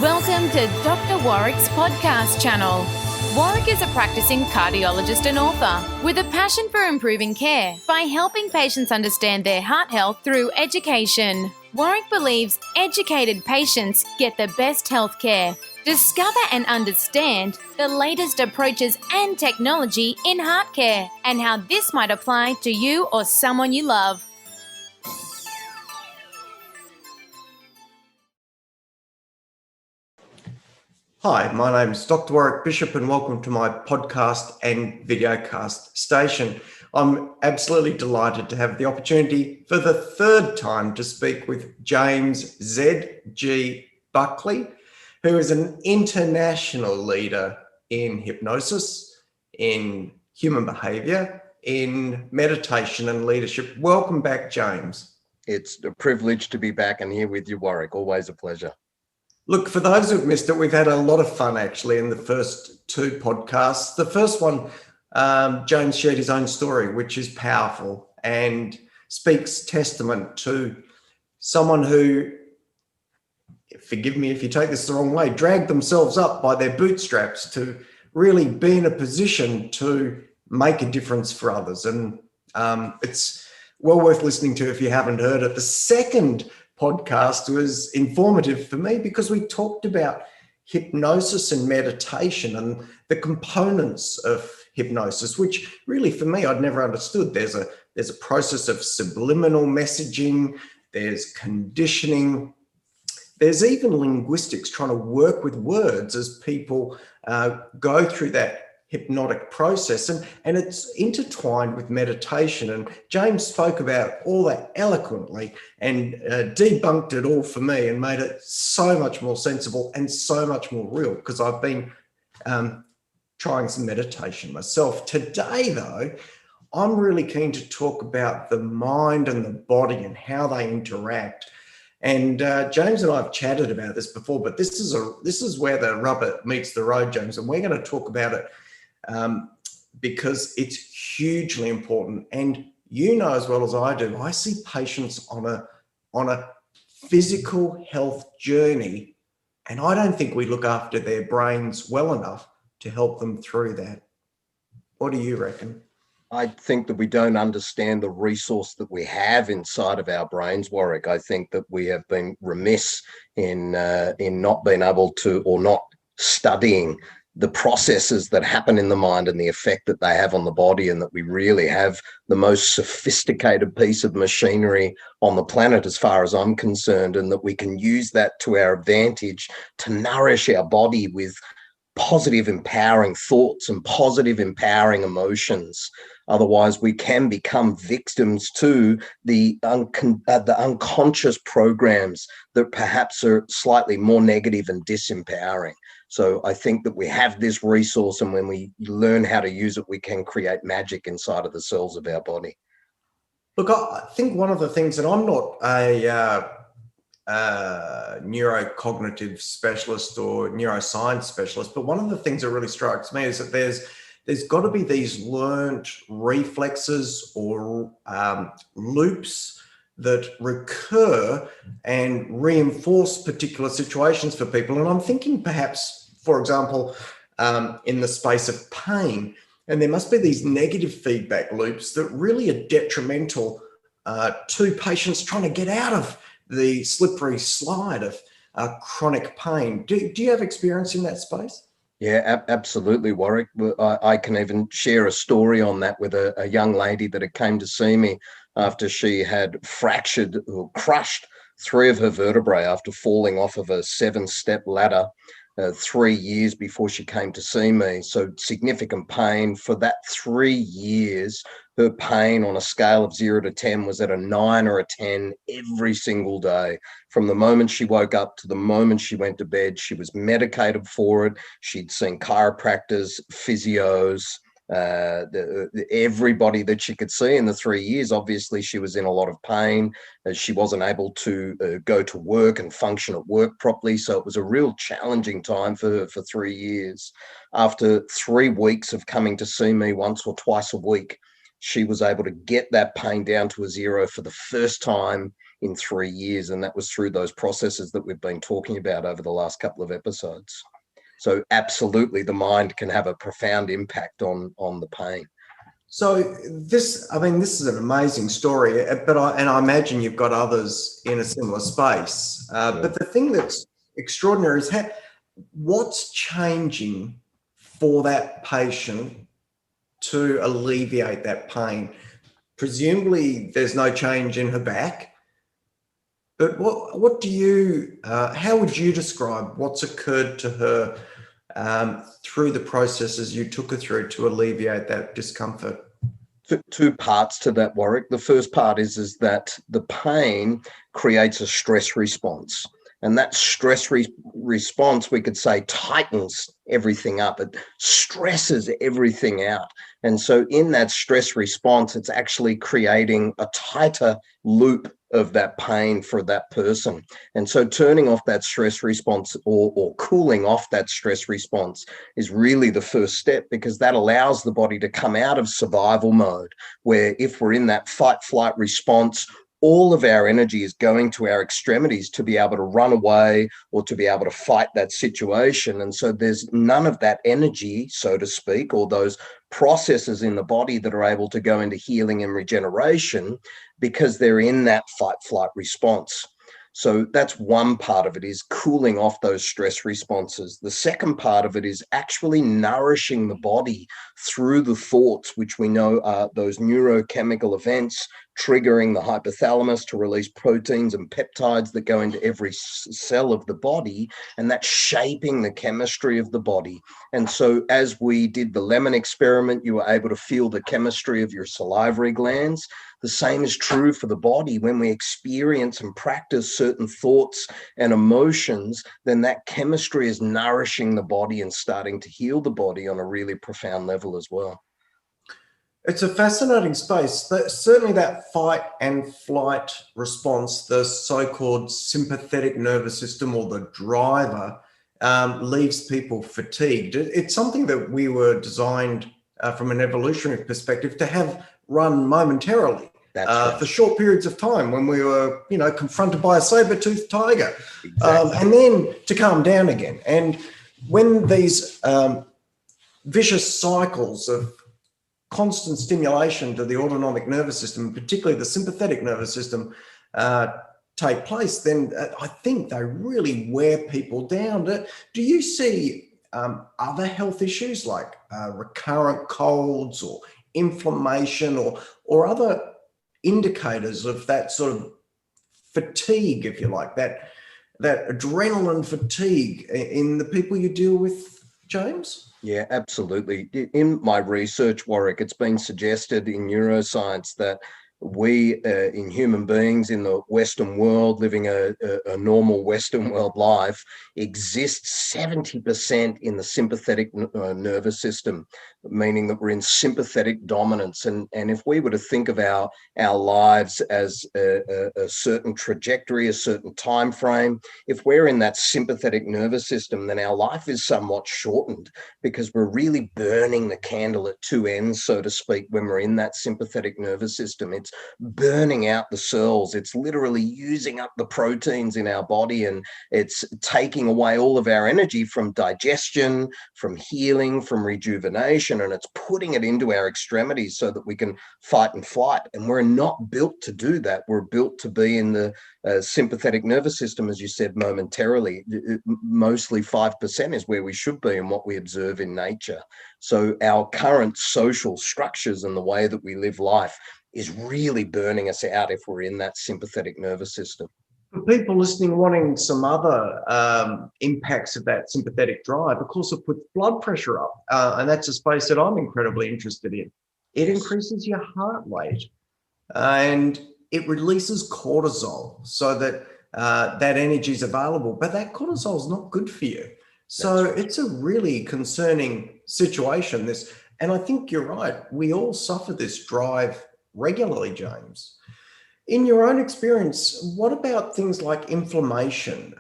Welcome to Doctor Warrick's podcast channel. Warrick is a practicing cardiologist and author with a passion for improving care by helping patients understand their heart health through education. Warrick believes educated patients get the best health care. Discover and understand the latest approaches and technology in heart care and how this might apply to you or someone you love. Hi, my name is Doctor Warrick Bishop and welcome to my podcast and videocast station. I'm absolutely delighted to have the opportunity for the third time to speak with James Z.G. Buckley, who is an international leader in hypnosis, in human behaviour, in meditation and leadership. Welcome back, James. It's a privilege to be back and here with you, Warrick. Always a pleasure. Look, for those who've missed it, we've had a lot of fun actually in the first two podcasts. The first one, James shared his own story, which is powerful and speaks testament to someone who, forgive me if you take this the wrong way, dragged themselves up by their bootstraps to really be in a position to make a difference for others. And it's well worth listening to if you haven't heard it. The second podcast was informative for me because we talked about hypnosis and meditation and the components of hypnosis, which really for me I'd never understood. There's a process of subliminal messaging, there's conditioning, there's even linguistics, trying to work with words as people go through that hypnotic process, and it's intertwined with meditation. And James spoke about all that eloquently and debunked it all for me and made it so much more sensible and so much more real, because I've been trying some meditation myself. Today, though, I'm really keen to talk about the mind and the body and how they interact. And James and I have chatted about this before, but this is where the rubber meets the road, James, and we're going to talk about it because it's hugely important. And you know as well as I do, I see patients on a physical health journey, and I don't think we look after their brains well enough to help them through that. What do you reckon? I think that we don't understand the resource that we have inside of our brains, Warrick. I think that we have been remiss in not being able to, or not studying the processes that happen in the mind and the effect that they have on the body, and that we really have the most sophisticated piece of machinery on the planet as far as I'm concerned, and that we can use that to our advantage to nourish our body with positive, empowering thoughts and positive, empowering emotions. Otherwise, we can become victims to the unconscious programs that perhaps are slightly more negative and disempowering. So I think that we have this resource, and when we learn how to use it, we can create magic inside of the cells of our body. Look, I think one of the things, and I'm not a neurocognitive specialist or neuroscience specialist, but one of the things that really strikes me is that there's got to be these learned reflexes or loops that recur and reinforce particular situations for people. And I'm thinking perhaps, for example, in the space of pain, and there must be these negative feedback loops that really are detrimental to patients trying to get out of the slippery slide of chronic pain. Do you have experience in that space? Yeah, absolutely, Warrick. I can even share a story on that with a young lady that had came to see me after she had fractured or crushed 3 of her vertebrae after falling off of a 7-step ladder 3 years before she came to see me. So significant pain for that 3 years. Her pain on a scale of 0 to 10 was at a 9 or a 10 every single day. From the moment she woke up to the moment she went to bed, she was medicated for it. She'd seen chiropractors, physios, everybody that she could see in the 3 years. Obviously, she was in a lot of pain. She wasn't able to go to work and function at work properly. So it was a real challenging time for her for 3 years. After 3 weeks of coming to see me once or twice a week, she was able to get that pain down to a 0 for the first time in 3 years. And that was through those processes that we've been talking about over the last couple of episodes. So absolutely, the mind can have a profound impact on the pain. So this is an amazing story, but I imagine you've got others in a similar space. But the thing that's extraordinary is what's changing for that patient to alleviate that pain. Presumably there's no change in her back, but what do you, how would you describe what's occurred to her through the processes you took her through to alleviate that discomfort? Two parts to that, Warrick. The first part is that the pain creates a stress response. And that stress response, we could say, tightens everything up. It stresses everything out. And so in that stress response, it's actually creating a tighter loop of that pain for that person. And so turning off that stress response or cooling off that stress response is really the first step, because that allows the body to come out of survival mode, where if we're in that fight-flight response, all of our energy is going to our extremities to be able to run away or to be able to fight that situation. And so there's none of that energy, so to speak, or those processes in the body that are able to go into healing and regeneration, because they're in that fight-flight response. So that's one part of it, is cooling off those stress responses. The second part of it is actually nourishing the body through the thoughts, which we know are those neurochemical events triggering the hypothalamus to release proteins and peptides that go into every cell of the body, and that's shaping the chemistry of the body. And so as we did the lemon experiment, you were able to feel the chemistry of your salivary glands. The same is true for the body. When we experience and practice certain thoughts and emotions, then that chemistry is nourishing the body and starting to heal the body on a really profound level as well. It's a fascinating space. Certainly that fight and flight response, the so-called sympathetic nervous system, or the driver, leaves people fatigued. It's something that we were designed from an evolutionary perspective to have run momentarily. Right. For short periods of time when we were, confronted by a saber-toothed tiger, and then to calm down again. And when these vicious cycles of constant stimulation to the autonomic nervous system, particularly the sympathetic nervous system, take place, then I think they really wear people down. Do you see other health issues like recurrent colds or inflammation or other indicators of that sort of fatigue, if you like, that adrenaline fatigue in the people you deal with, James? Yeah, absolutely. In my research, Warrick, it's been suggested in neuroscience that we in human beings in the Western world, living a normal Western world life, exist 70% in the sympathetic nervous system, meaning that we're in sympathetic dominance. And if we were to think of our lives as a certain trajectory, a certain time frame, if we're in that sympathetic nervous system, then our life is somewhat shortened, because we're really burning the candle at two ends, so to speak, when we're in that sympathetic nervous system. It's burning out the cells. It's literally using up the proteins in our body, and it's taking away all of our energy from digestion, from healing, from rejuvenation, and it's putting it into our extremities so that we can fight and flight. And we're not built to do that. We're built to be in the sympathetic nervous system, as you said, momentarily. Mostly 5% is where we should be and what we observe in nature. So our current social structures and the way that we live life is really burning us out if we're in that sympathetic nervous system. For people listening wanting some other impacts of that sympathetic drive, of course, it puts blood pressure up. And that's a space that I'm incredibly interested in. It increases your heart rate and it releases cortisol so that that energy is available. But that cortisol is not good for you. So it's a really concerning situation. And I think you're right. We all suffer this drive regularly, James. In your own experience, what about things like inflammation,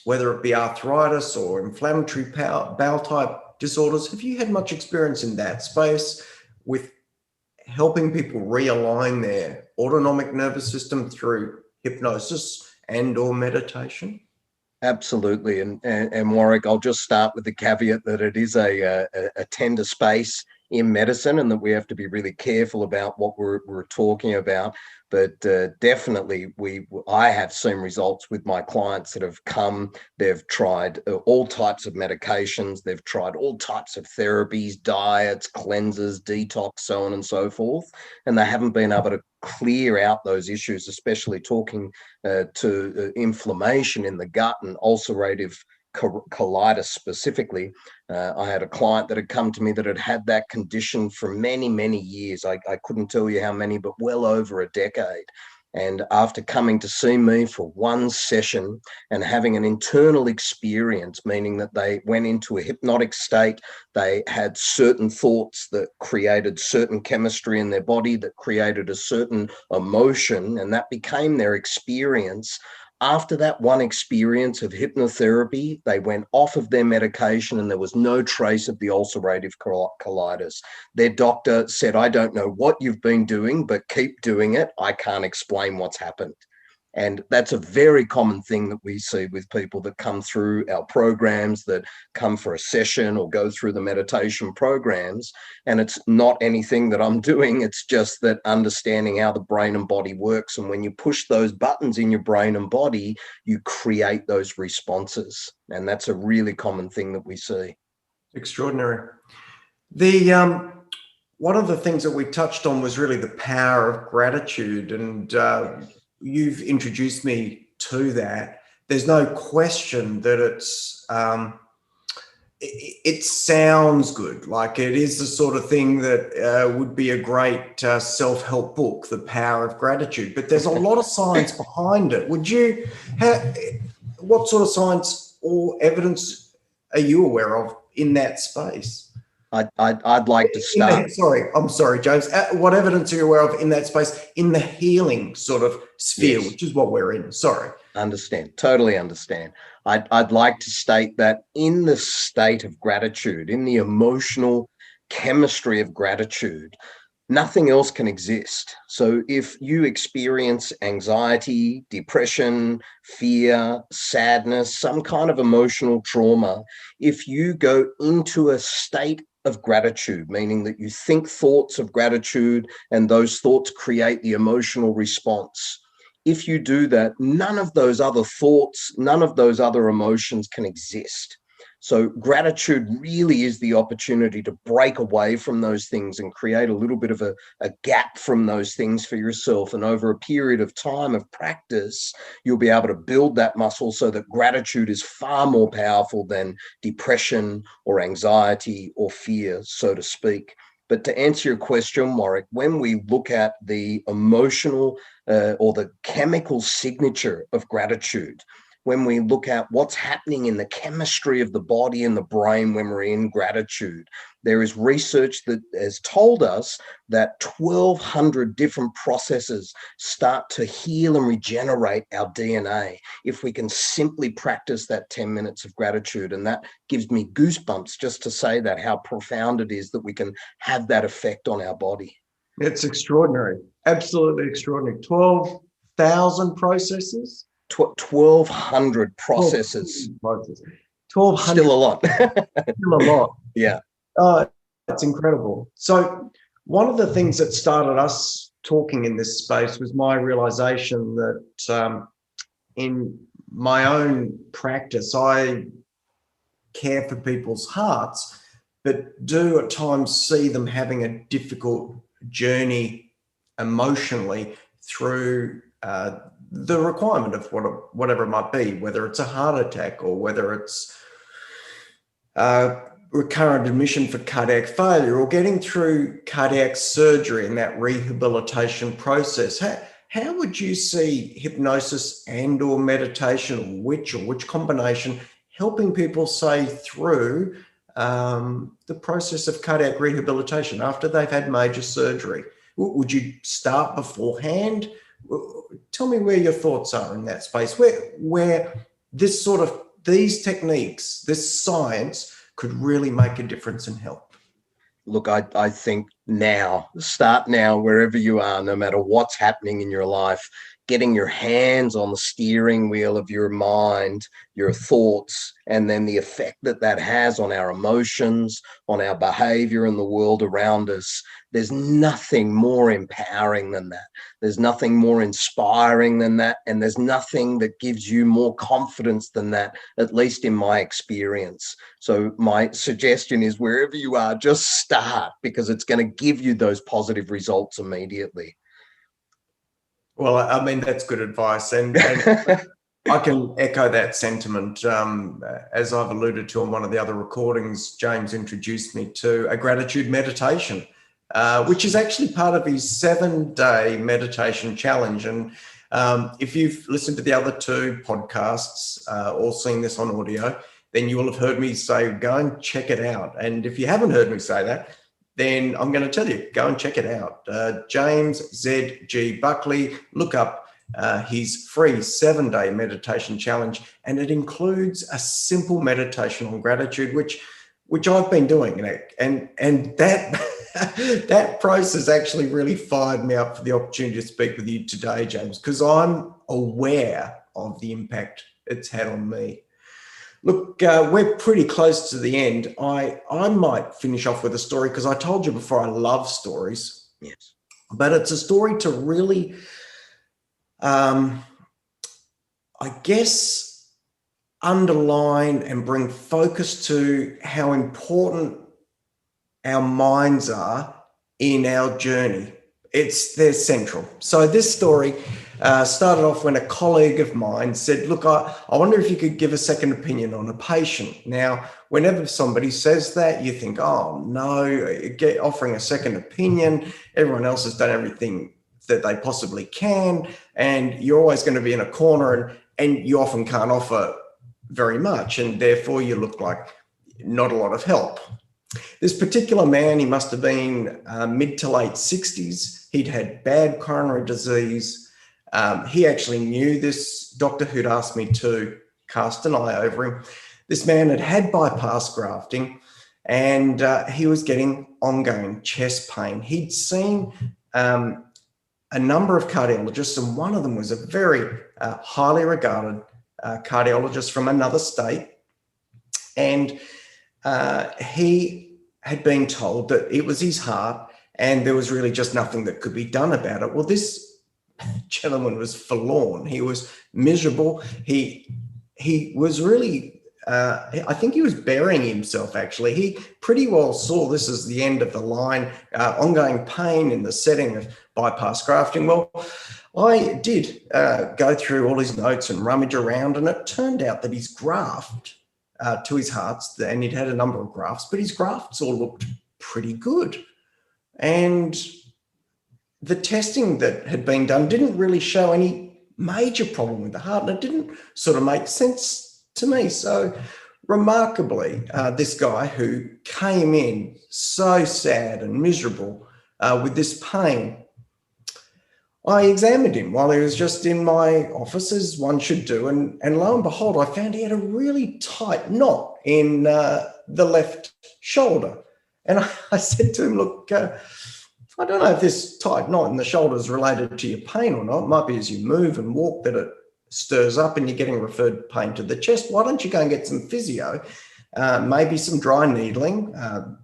whether it be arthritis or inflammatory bowel type disorders? Have you had much experience in that space with helping people realign their autonomic nervous system through hypnosis and or meditation? Absolutely. And Warwick, I'll just start with the caveat that it is a tender space in medicine, and that we have to be really careful about what we're talking about. But definitely, I have seen results with my clients that have come. They've tried all types of medications. They've tried all types of therapies, diets, cleansers, detox, so on and so forth. And they haven't been able to clear out those issues, especially talking to inflammation in the gut and ulcerative colitis specifically. I had a client that had come to me that had that condition for many, many years. I couldn't tell you how many, but well over a decade. And after coming to see me for one session and having an internal experience, meaning that they went into a hypnotic state, they had certain thoughts that created certain chemistry in their body, that created a certain emotion, and that became their experience. After that one experience of hypnotherapy, they went off of their medication and there was no trace of the ulcerative colitis. Their doctor said, "I don't know what you've been doing, but keep doing it. I can't explain what's happened." And that's a very common thing that we see with people that come through our programs, that come for a session or go through the meditation programs. And it's not anything that I'm doing. It's just that understanding how the brain and body works. And when you push those buttons in your brain and body, you create those responses. And that's a really common thing that we see. Extraordinary. One of the things that we touched on was really the power of gratitude, and you've introduced me to that. There's no question that it sounds good. Like, it is the sort of thing that would be a great self-help book, The Power of Gratitude. But there's a lot of science behind it. What sort of science or evidence are you aware of in that space? I'd like to start. I'm sorry, James. What evidence are you aware of in that space, in the healing sort of sphere, Yes. which is what we're in? Sorry. Understand, totally understand. I'd like to state that in the state of gratitude, in the emotional chemistry of gratitude, nothing else can exist. So if you experience anxiety, depression, fear, sadness, some kind of emotional trauma, if you go into a state of gratitude, meaning that you think thoughts of gratitude and those thoughts create the emotional response. If you do that, none of those other thoughts, none of those other emotions can exist. So gratitude really is the opportunity to break away from those things and create a little bit of a gap from those things for yourself. And over a period of time of practice, you'll be able to build that muscle so that gratitude is far more powerful than depression or anxiety or fear, so to speak. But to answer your question, Warwick, when we look at the emotional or the chemical signature of gratitude, when we look at what's happening in the chemistry of the body and the brain when we're in gratitude, there is research that has told us that 1,200 different processes start to heal and regenerate our DNA if we can simply practice that 10 minutes of gratitude. And that gives me goosebumps just to say that, how profound it is that we can have that effect on our body. It's extraordinary. Absolutely extraordinary. 12,000 processes? 1,200 processes. 1,200. Still a lot. Still a lot. Yeah. Oh, that's incredible. So one of the things that started us talking in this space was my realization that in my own practice, I care for people's hearts, but do at times see them having a difficult journey emotionally through the requirement of whatever it might be, whether it's a heart attack or whether it's recurrent admission for cardiac failure or getting through cardiac surgery and that rehabilitation process. How would you see hypnosis and or meditation, which combination, helping people say through the process of cardiac rehabilitation after they've had major surgery? Would you start beforehand? Tell me where your thoughts are in that space, where these techniques, this science could really make a difference and help. Look, I think start now, wherever you are, no matter what's happening in your life, getting your hands on the steering wheel of your mind, your thoughts, and then the effect that that has on our emotions, on our behavior in the world around us. There's nothing more empowering than that. There's nothing more inspiring than that. And there's nothing that gives you more confidence than that, at least in my experience. So my suggestion is, wherever you are, just start, because it's going to give you those positive results immediately. Well, I mean, that's good advice. And I can echo that sentiment. As I've alluded to on one of the other recordings, James introduced me to a gratitude meditation, which is actually part of his 7-day meditation challenge. And if you've listened to the other 2 podcasts or seen this on audio, then you will have heard me say, go and check it out. And if you haven't heard me say that, then I'm going to tell you, go and check it out. James Z.G. Buckley, look up his free 7-day meditation challenge, and it includes a simple meditation on gratitude, which I've been doing, and that that process actually really fired me up for the opportunity to speak with you today, James, because I'm aware of the impact it's had on me. Look, we're pretty close to the end. I might finish off with a story, because I told you before I love stories. Yes. But it's a story to really, I guess, underline and bring focus to how important our minds are in our journey. They're central. So this story started off when a colleague of mine said, look, I wonder if you could give a second opinion on a patient. Now, whenever somebody says that, you think, oh no, offering a second opinion, everyone else has done everything that they possibly can, and you're always going to be in a corner, and you often can't offer very much, and therefore you look like not a lot of help. This particular man, he must have been mid to late 60s. He'd had bad coronary disease. He actually knew this doctor who'd asked me to cast an eye over him. This man had had bypass grafting, and he was getting ongoing chest pain. He'd seen a number of cardiologists, and one of them was a very highly regarded cardiologist from another state. And he had been told that it was his heart and there was really just nothing that could be done about it. Well, this gentleman was forlorn. He was miserable. He was really, I think he was burying himself, actually. He pretty well saw this as the end of the line, ongoing pain in the setting of bypass grafting. Well, I did go through all his notes and rummage around, and it turned out that his graft to his hearts, and he'd had a number of grafts, but his grafts all looked pretty good. And the testing that had been done didn't really show any major problem with the heart, and it didn't sort of make sense to me. So remarkably, this guy who came in so sad and miserable with this pain, I examined him while he was just in my office, as one should do, and lo and behold, I found he had a really tight knot in the left shoulder. And I said to him, look, I don't know if this tight knot in the shoulder is related to your pain or not. It might be as you move and walk that it stirs up and you're getting referred pain to the chest. Why don't you go and get some physio, maybe some dry needling.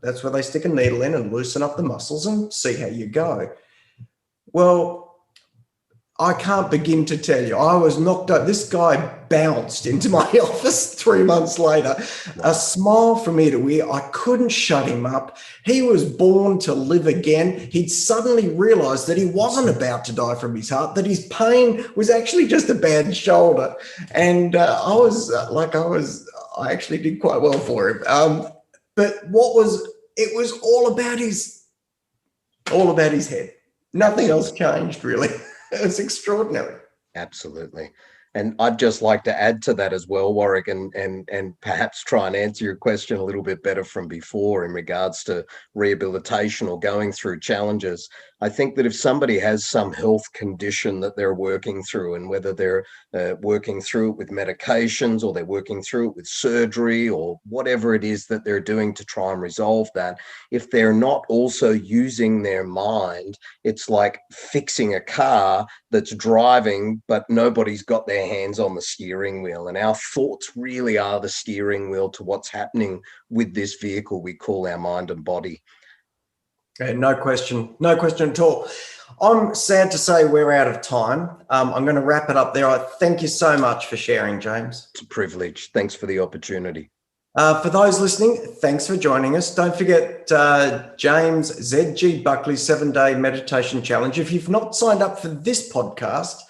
That's where they stick a needle in and loosen up the muscles and see how you go. Well, I can't begin to tell you. I was knocked out. This guy bounced into my office 3 months later, a smile from ear to ear. I couldn't shut him up. He was born to live again. He'd suddenly realized that he wasn't about to die from his heart, that his pain was actually just a bad shoulder. And I actually did quite well for him. But it was all about his head. Nothing else changed, really. It was extraordinary. Absolutely. And I'd just like to add to that as well, Warwick, and perhaps try and answer your question a little bit better from before in regards to rehabilitation or going through challenges. I think that if somebody has some health condition that they're working through, and whether they're working through it with medications or they're working through it with surgery or whatever it is that they're doing to try and resolve that, if they're not also using their mind, it's like fixing a car that's driving, but nobody's got their hands on the steering wheel. And our thoughts really are the steering wheel to what's happening with this vehicle we call our mind and body. No question at all. I'm sad to say we're out of time. I'm going to wrap it up there. I thank you so much for sharing, James. It's a privilege. Thanks for the opportunity. For those listening, thanks for joining us. Don't forget James ZG Buckley's 7-day meditation challenge. If you've not signed up for this podcast,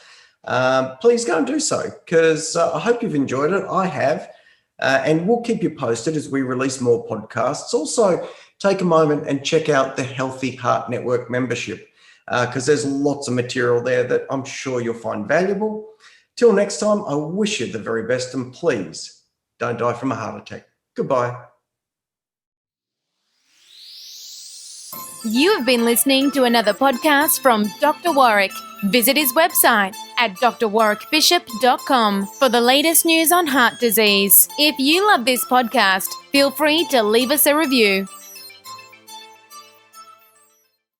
please go and do so, because I hope you've enjoyed it. I have. And we'll keep you posted as we release more podcasts. Also, take a moment and check out the Healthy Heart Network membership, because there's lots of material there that I'm sure you'll find valuable. Till next time, I wish you the very best, and please don't die from a heart attack. Goodbye. You have been listening to another podcast from Dr. Warrick. Visit his website at drwarrickbishop.com for the latest news on heart disease. If you love this podcast, feel free to leave us a review.